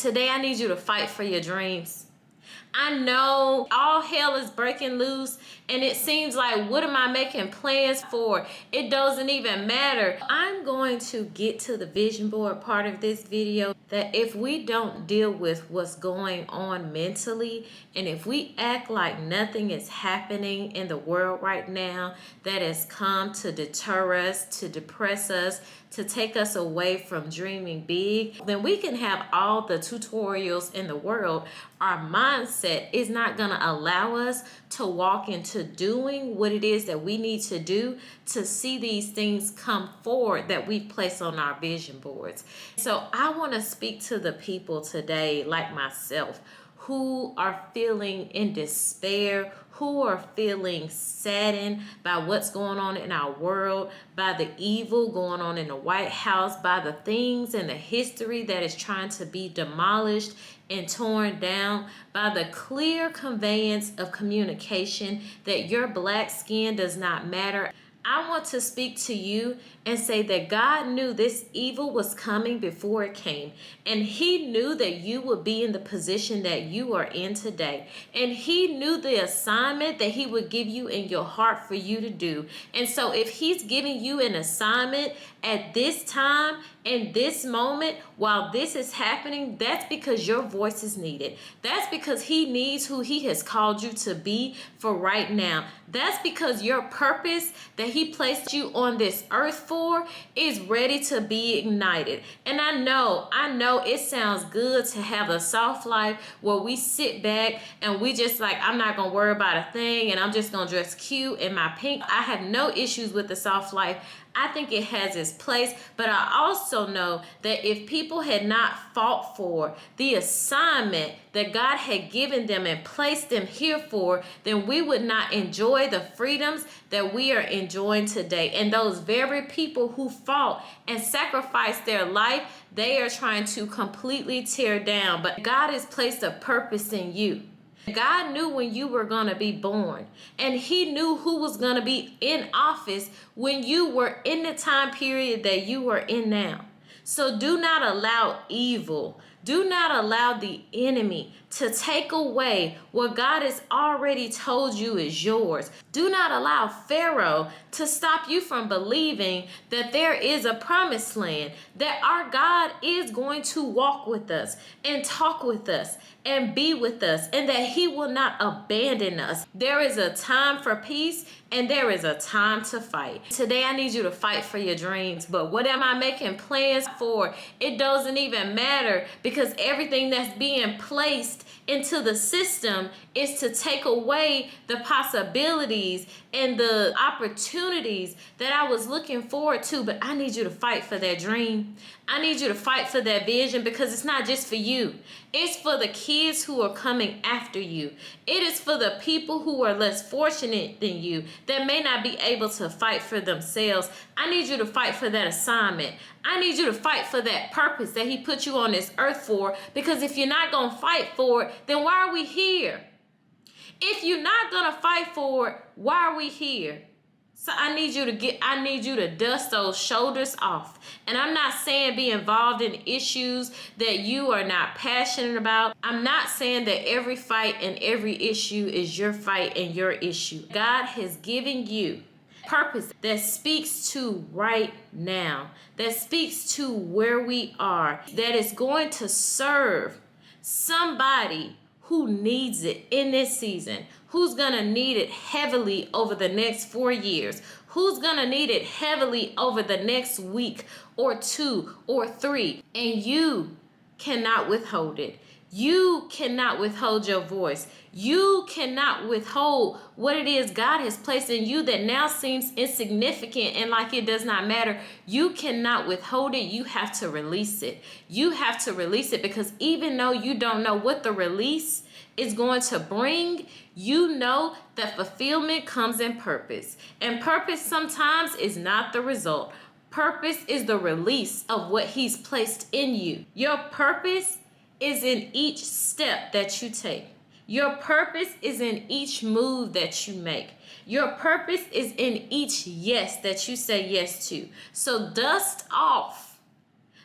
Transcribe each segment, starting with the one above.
Today, I need you to fight for your dreams. I know all hell is breaking loose and it seems like, what am I making plans for? It doesn't even matter. I'm going to get to the vision board part of this video, that if we don't deal with what's going on mentally, and if we act like nothing is happening in the world right now that has come to deter us, to depress us, to take us away from dreaming big, then we can have all the tutorials in the world. Our mindset is not going to allow us to walk into doing what it is that we need to do to see these things come forward that we've placed on our vision boards. So I want to speak to the people today, like myself, who are feeling in despair, who are feeling saddened by what's going on in our world, by the evil going on in the White House, by the things and the history that is trying to be demolished and torn down, by the clear conveyance of communication that your black skin does not matter. I want to speak to you and say that God knew this evil was coming before it came. And he knew that you would be in the position that you are in today. And he knew the assignment that he would give you in your heart for you to do. And so if he's giving you an assignment at this time, in this moment, while this is happening, that's because your voice is needed. That's because he needs who he has called you to be for right now. That's because your purpose that he placed you on this earth for is ready to be ignited. And I know it sounds good to have a soft life where we sit back and we just like, I'm not gonna worry about a thing and I'm just gonna dress cute in my pink. I have no issues with the soft life. I think it has its place, but I also know that if people had not fought for the assignment that God had given them and placed them here for, then we would not enjoy the freedoms that we are enjoying today. And those very people who fought and sacrificed their life, they are trying to completely tear down. But God has placed a purpose in you. God knew when you were going to be born, and he knew who was going to be in office when you were in the time period that you are in now. So do not allow evil, do not allow the enemy to take away what God has already told you is yours. Do not allow Pharaoh to stop you from believing that there is a promised land, that our God is going to walk with us and talk with us and be with us, and that he will not abandon us. There is a time for peace and there is a time to fight. Today I need you to fight for your dreams. But what am I making plans for? It doesn't even matter, because everything that's being placed into the system is to take away the possibilities and the opportunities that I was looking forward to. But I need you to fight for that dream. I need you to fight for that vision, because it's not just for you. It's for the kids who are coming after you. It is for the people who are less fortunate than you that may not be able to fight for themselves. I need you to fight for that assignment. I need you to fight for that purpose that he put you on this earth for, because if you're not going to fight for it, then why are we here? If you're not going to fight for it, why are we here? So I need you to dust those shoulders off. And I'm not saying be involved in issues that you are not passionate about. I'm not saying that every fight and every issue is your fight and your issue. God has given you purpose that speaks to right now, that speaks to where we are, that is going to serve somebody who needs it in this season, who's gonna need it heavily over the next 4 years, who's gonna need it heavily over the next week or 2 or 3, and you cannot withhold it. You cannot withhold your voice. You cannot withhold what it is God has placed in you that now seems insignificant and like it does not matter. You cannot withhold it. You have to release it. You have to release it, because even though you don't know what the release is going to bring, you know that fulfillment comes in purpose. And purpose sometimes is not the result. Purpose is the release of what he's placed in you. Your purpose is in each step that you take. Your purpose is in each move that you make. Your purpose is in each yes that you say yes to. So dust off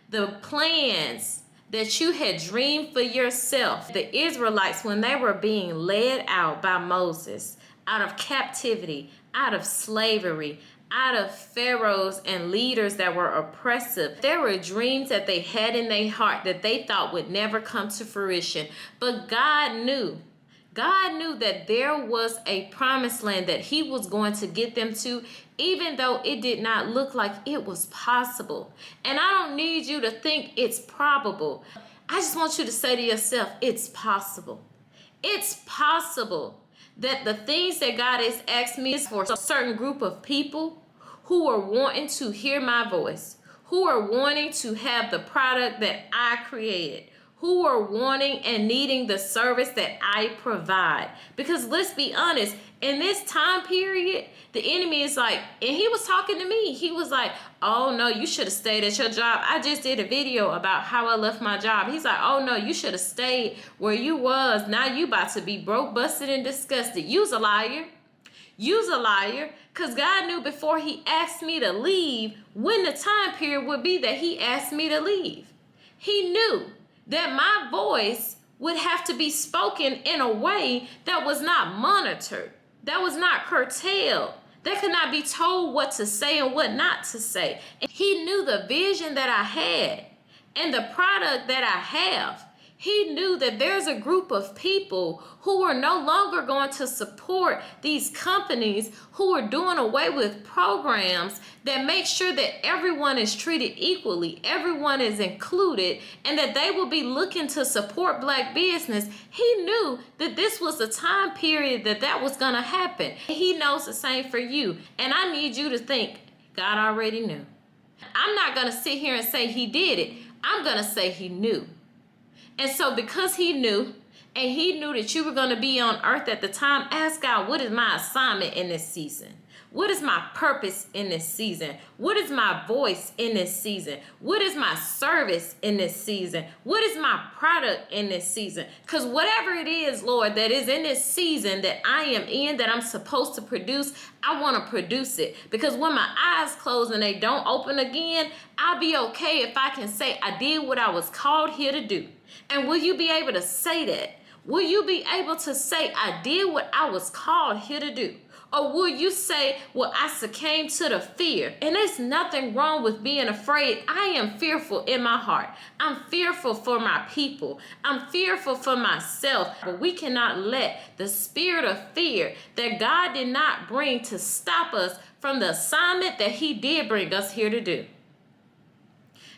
the plans that you had dreamed for yourself. The Israelites, when they were being led out by Moses, out of captivity, out of slavery, out of pharaohs and leaders that were oppressive, there were dreams that they had in their heart that they thought would never come to fruition. But God knew that there was a promised land that he was going to get them to, even though it did not look like it was possible. And I don't need you to think it's probable. I just want you to say to yourself, it's possible. It's possible that the things that God has asked me is for a certain group of people who are wanting to hear my voice, who are wanting to have the product that I created, who are wanting and needing the service that I provide. Because let's be honest, in this time period, the enemy is like, and he was talking to me, he was like, oh no, you should have stayed at your job. I just did a video about how I left my job. He's like, oh no, you should have stayed where you was. Now you about to be broke, busted, and disgusted. You's a liar. You's a liar. Because God knew before he asked me to leave when the time period would be that he asked me to leave. He knew that my voice would have to be spoken in a way that was not monitored, that was not curtailed, that could not be told what to say and what not to say. And he knew the vision that I had and the product that I have. He knew that there's a group of people who are no longer going to support these companies who are doing away with programs that make sure that everyone is treated equally, everyone is included, and that they will be looking to support Black business. He knew that this was the time period that was going to happen. He knows the same for you. And I need you to think, God already knew. I'm not going to sit here and say he did it. I'm going to say he knew. And so because he knew, and he knew that you were going to be on earth at the time, ask God, what is my assignment in this season? What is my purpose in this season? What is my voice in this season? What is my service in this season? What is my product in this season? Because whatever it is, Lord, that is in this season that I am in, that I'm supposed to produce, I want to produce it. Because when my eyes close and they don't open again, I'll be okay if I can say I did what I was called here to do. And will you be able to say that? Will you be able to say, I did what I was called here to do? Or will you say, well, I succumbed to the fear? And there's nothing wrong with being afraid. I am fearful in my heart. I'm fearful for my people. I'm fearful for myself. But we cannot let the spirit of fear that God did not bring to stop us from the assignment that he did bring us here to do.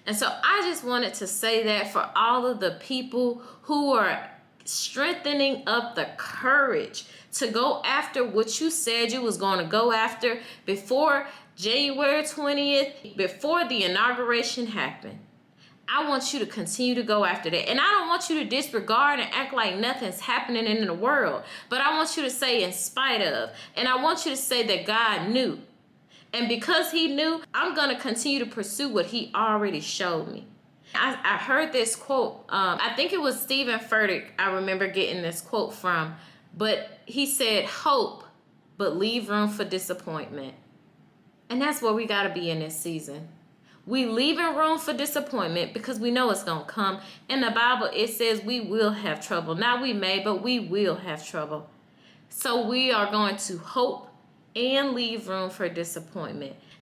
And so I just wanted to say that for all of the people who are strengthening up the courage to go after what you said you was going to go after before January 20th, before the inauguration happened. I want you to continue to go after that. And I don't want you to disregard and act like nothing's happening in the world. But I want you to say in spite of. And I want you to say that God knew. And because he knew, I'm going to continue to pursue what he already showed me. I heard this quote. I think it was Stephen Furtick I remember getting this quote from. But he said, hope, but leave room for disappointment. And that's where we got to be in this season. We leaving room for disappointment because we know it's going to come. In the Bible, it says we will have trouble. Not we may, but we will have trouble. So we are going to hope and leave room for disappointment.